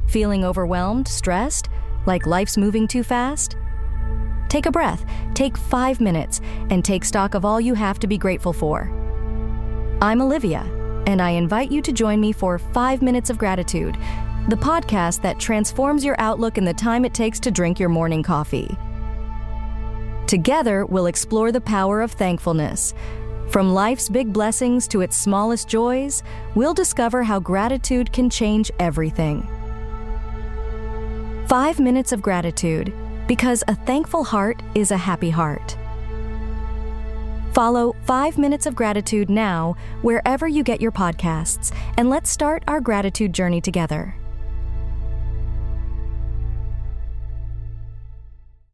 Feeling overwhelmed, stressed, like life's moving too fast? Take a breath, take 5 minutes, and take stock of all you have to be grateful for. I'm Olivia, and I invite you to join me for 5 Minutes of Gratitude, the podcast that transforms your outlook in the time it takes to drink your morning coffee. Together, we'll explore the power of thankfulness. From life's big blessings to its smallest joys, we'll discover how gratitude can change everything. 5 Minutes of Gratitude, because a thankful heart is a happy heart. Follow 5 Minutes of Gratitude now, wherever you get your podcasts, and let's start our gratitude journey together.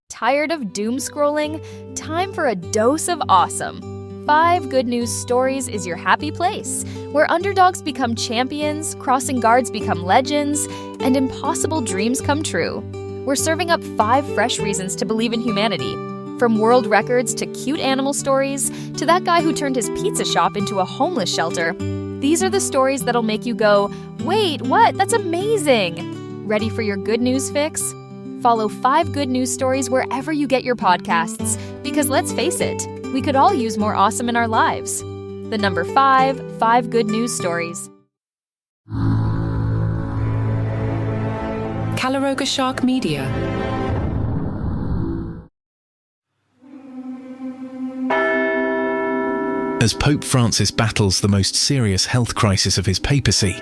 Tired of doom scrolling? Time for a dose of awesome. 5 Good News Stories is your happy place, where underdogs become champions, crossing guards become legends, and impossible dreams come true. We're serving up 5 fresh reasons to believe in humanity. From world records to cute animal stories to that guy who turned his pizza shop into a homeless shelter. These are the stories that'll make you go, wait, what? That's amazing! Ready for your good news fix? Follow 5 Good News Stories wherever you get your podcasts, because let's face it, we could all use more awesome in our lives. The number 5 Good News Stories. Calaroga Shark Media. As Pope Francis battles the most serious health crisis of his papacy,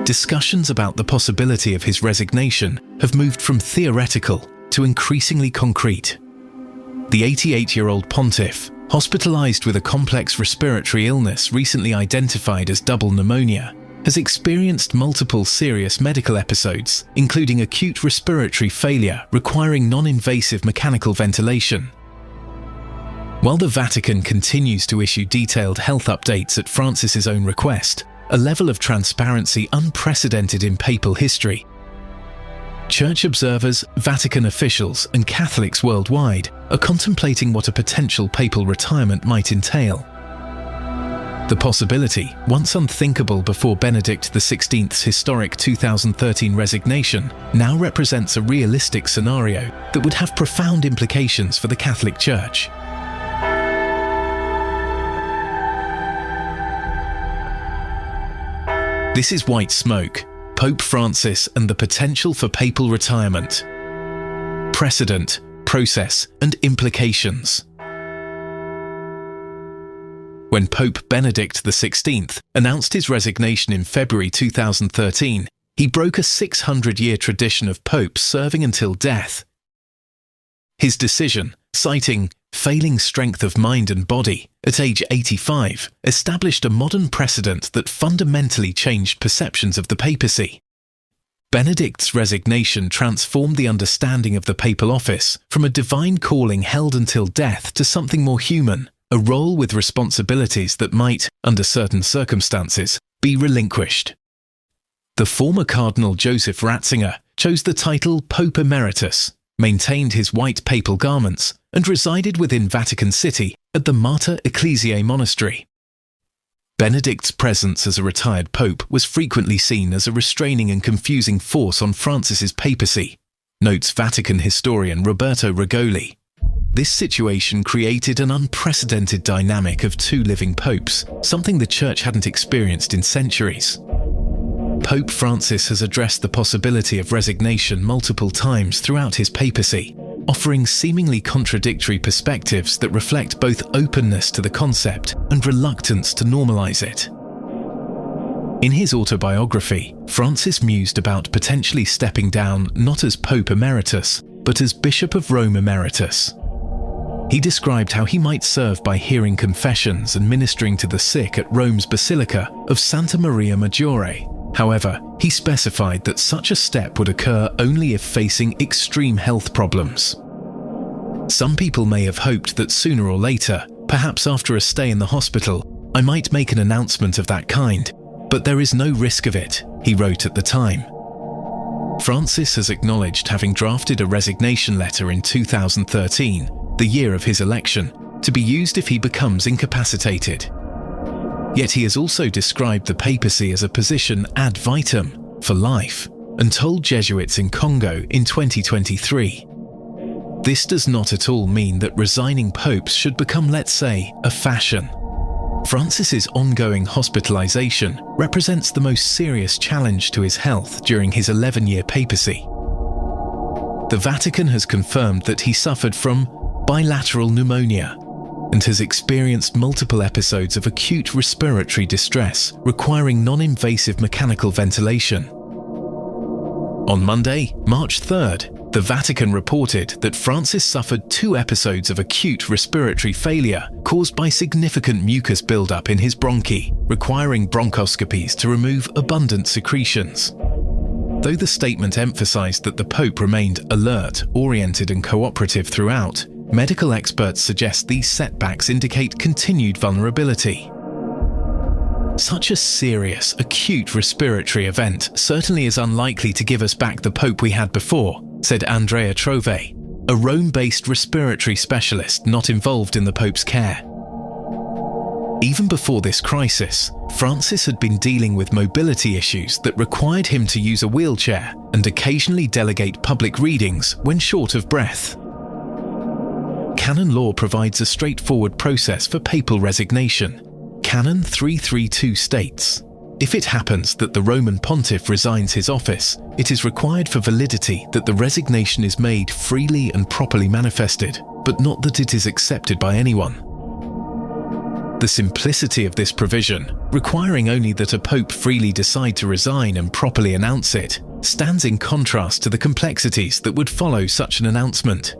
discussions about the possibility of his resignation have moved from theoretical to increasingly concrete. The 88-year-old pontiff, hospitalized with a complex respiratory illness recently identified as double pneumonia, has experienced multiple serious medical episodes, including acute respiratory failure requiring non-invasive mechanical ventilation. While the Vatican continues to issue detailed health updates at Francis's own request, a level of transparency unprecedented in papal history, Church observers, Vatican officials, and Catholics worldwide are contemplating what a potential papal retirement might entail. The possibility, once unthinkable before Benedict XVI's historic 2013 resignation, now represents a realistic scenario that would have profound implications for the Catholic Church. This is White Smoke, Pope Francis and the potential for papal retirement. Precedent, process, and implications. When Pope Benedict XVI announced his resignation in February 2013, he broke a 600-year tradition of popes serving until death. His decision, citing failing strength of mind and body at age 85, established a modern precedent that fundamentally changed perceptions of the papacy. Benedict's resignation transformed the understanding of the papal office from a divine calling held until death to something more human, a role with responsibilities that might, under certain circumstances, be relinquished. The former Cardinal Joseph Ratzinger chose the title Pope Emeritus, maintained his white papal garments, and resided within Vatican City at the Mater Ecclesiae Monastery. Benedict's presence as a retired pope was frequently seen as a restraining and confusing force on Francis's papacy, notes Vatican historian Roberto Rigoli. This situation created an unprecedented dynamic of 2 living popes, something the Church hadn't experienced in centuries. Pope Francis has addressed the possibility of resignation multiple times throughout his papacy, offering seemingly contradictory perspectives that reflect both openness to the concept and reluctance to normalize it. In his autobiography, Francis mused about potentially stepping down not as Pope Emeritus, but as Bishop of Rome Emeritus. He described how he might serve by hearing confessions and ministering to the sick at Rome's Basilica of Santa Maria Maggiore. However, he specified that such a step would occur only if facing extreme health problems. Some people may have hoped that sooner or later, perhaps after a stay in the hospital, I might make an announcement of that kind, but there is no risk of it, he wrote at the time. Francis has acknowledged having drafted a resignation letter in 2013, the year of his election, to be used if he becomes incapacitated. Yet he has also described the papacy as a position ad vitam, for life, and told Jesuits in Congo in 2023. This does not at all mean that resigning popes should become, let's say, a fashion. Francis's ongoing hospitalization represents the most serious challenge to his health during his 11-year papacy. The Vatican has confirmed that he suffered from bilateral pneumonia and has experienced multiple episodes of acute respiratory distress requiring non-invasive mechanical ventilation. On Monday, March 3rd, the Vatican reported that Francis suffered 2 episodes of acute respiratory failure caused by significant mucus buildup in his bronchi, requiring bronchoscopies to remove abundant secretions. Though the statement emphasized that the Pope remained alert, oriented and cooperative throughout, medical experts suggest these setbacks indicate continued vulnerability. Such a serious, acute respiratory event certainly is unlikely to give us back the Pope we had before, said Andrea Trove, a Rome-based respiratory specialist not involved in the Pope's care. Even before this crisis, Francis had been dealing with mobility issues that required him to use a wheelchair and occasionally delegate public readings when short of breath. Canon law provides a straightforward process for papal resignation. Canon 332 states, if it happens that the Roman pontiff resigns his office, it is required for validity that the resignation is made freely and properly manifested, but not that it is accepted by anyone. The simplicity of this provision, requiring only that a pope freely decide to resign and properly announce it, stands in contrast to the complexities that would follow such an announcement.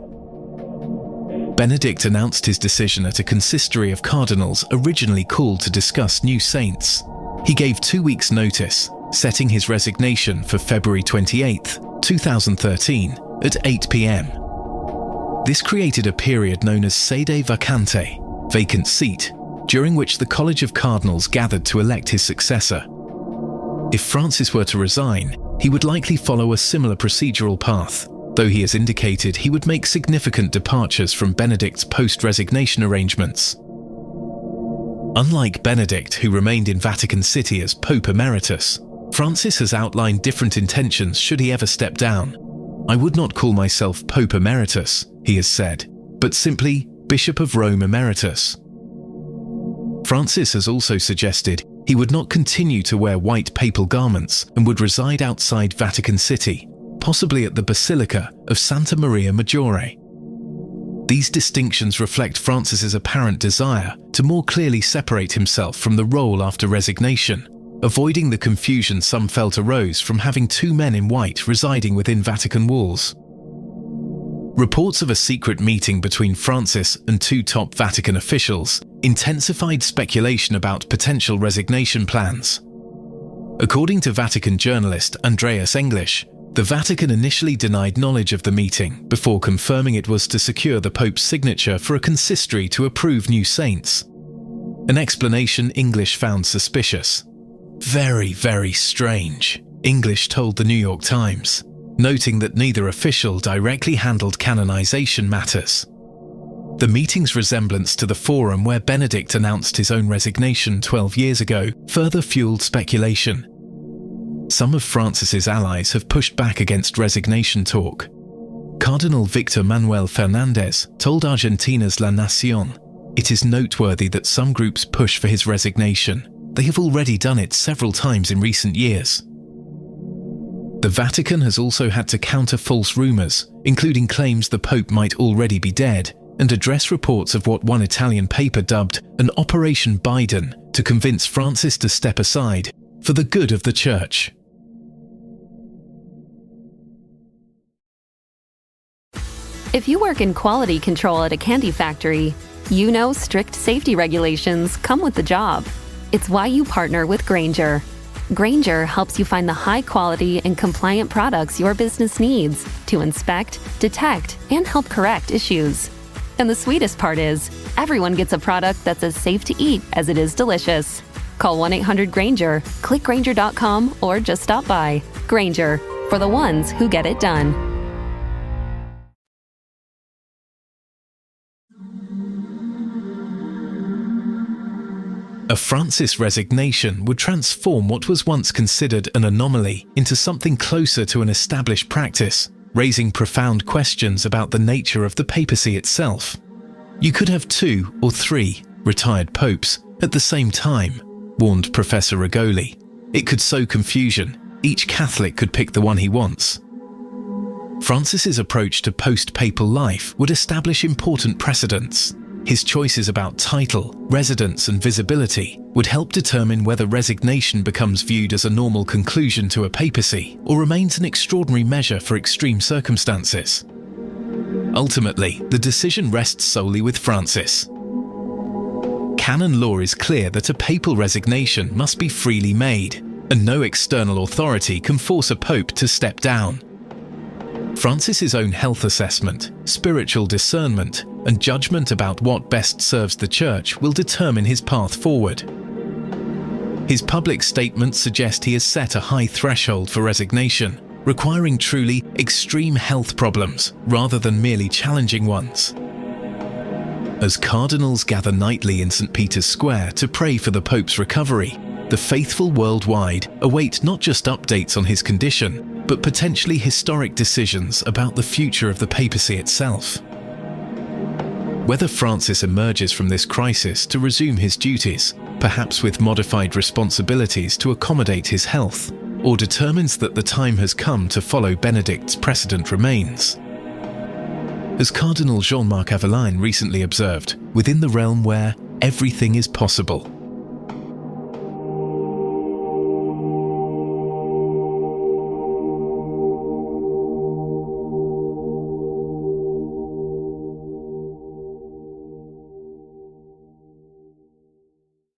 Benedict announced his decision at a consistory of cardinals originally called to discuss new saints. He gave 2 weeks' notice, setting his resignation for February 28, 2013 at 8 p.m. This created a period known as sede vacante, vacant seat, during which the College of Cardinals gathered to elect his successor. If Francis were to resign, he would likely follow a similar procedural path, though he has indicated he would make significant departures from Benedict's post-resignation arrangements. Unlike Benedict, who remained in Vatican City as Pope Emeritus, Francis has outlined different intentions should he ever step down. I would not call myself Pope Emeritus, he has said, but simply Bishop of Rome Emeritus. Francis has also suggested he would not continue to wear white papal garments and would reside outside Vatican City, possibly at the Basilica of Santa Maria Maggiore. These distinctions reflect Francis's apparent desire to more clearly separate himself from the role after resignation, avoiding the confusion some felt arose from having 2 men in white residing within Vatican walls. Reports of a secret meeting between Francis and 2 top Vatican officials intensified speculation about potential resignation plans. According to Vatican journalist Andreas English, the Vatican initially denied knowledge of the meeting before confirming it was to secure the Pope's signature for a consistory to approve new saints. An explanation English found suspicious. Very, very strange, English told the New York Times, noting that neither official directly handled canonization matters. The meeting's resemblance to the forum where Benedict announced his own resignation 12 years ago further fueled speculation. Some of Francis's allies have pushed back against resignation talk. Cardinal Victor Manuel Fernandez told Argentina's La Nación, "It is noteworthy that some groups push for his resignation. They have already done it several times in recent years." The Vatican has also had to counter false rumors, including claims the Pope might already be dead, and address reports of what one Italian paper dubbed an Operation Biden to convince Francis to step aside for the good of the Church. If you work in quality control at a candy factory, you know strict safety regulations come with the job. It's why you partner with Grainger. Grainger helps you find the high-quality and compliant products your business needs to inspect, detect, and help correct issues. And the sweetest part is, everyone gets a product that's as safe to eat as it is delicious. Call 1-800-GRAINGER, click Grainger.com, or just stop by. Grainger, for the ones who get it done. A Francis resignation would transform what was once considered an anomaly into something closer to an established practice, raising profound questions about the nature of the papacy itself. You could have 2 or 3 retired popes at the same time, warned Professor Rigoli. It could sow confusion. Each Catholic could pick the one he wants. Francis's approach to post-papal life would establish important precedents. His choices about title, residence, and visibility would help determine whether resignation becomes viewed as a normal conclusion to a papacy or remains an extraordinary measure for extreme circumstances. Ultimately, the decision rests solely with Francis. Canon law is clear that a papal resignation must be freely made, and no external authority can force a pope to step down. Francis's own health assessment, spiritual discernment, and judgment about what best serves the Church will determine his path forward. His public statements suggest he has set a high threshold for resignation, requiring truly extreme health problems rather than merely challenging ones. As cardinals gather nightly in St. Peter's Square to pray for the Pope's recovery, the faithful worldwide await not just updates on his condition, but potentially historic decisions about the future of the papacy itself. Whether Francis emerges from this crisis to resume his duties, perhaps with modified responsibilities to accommodate his health, or determines that the time has come to follow Benedict's precedent remains. As Cardinal Jean-Marc Aveline recently observed, within the realm where everything is possible,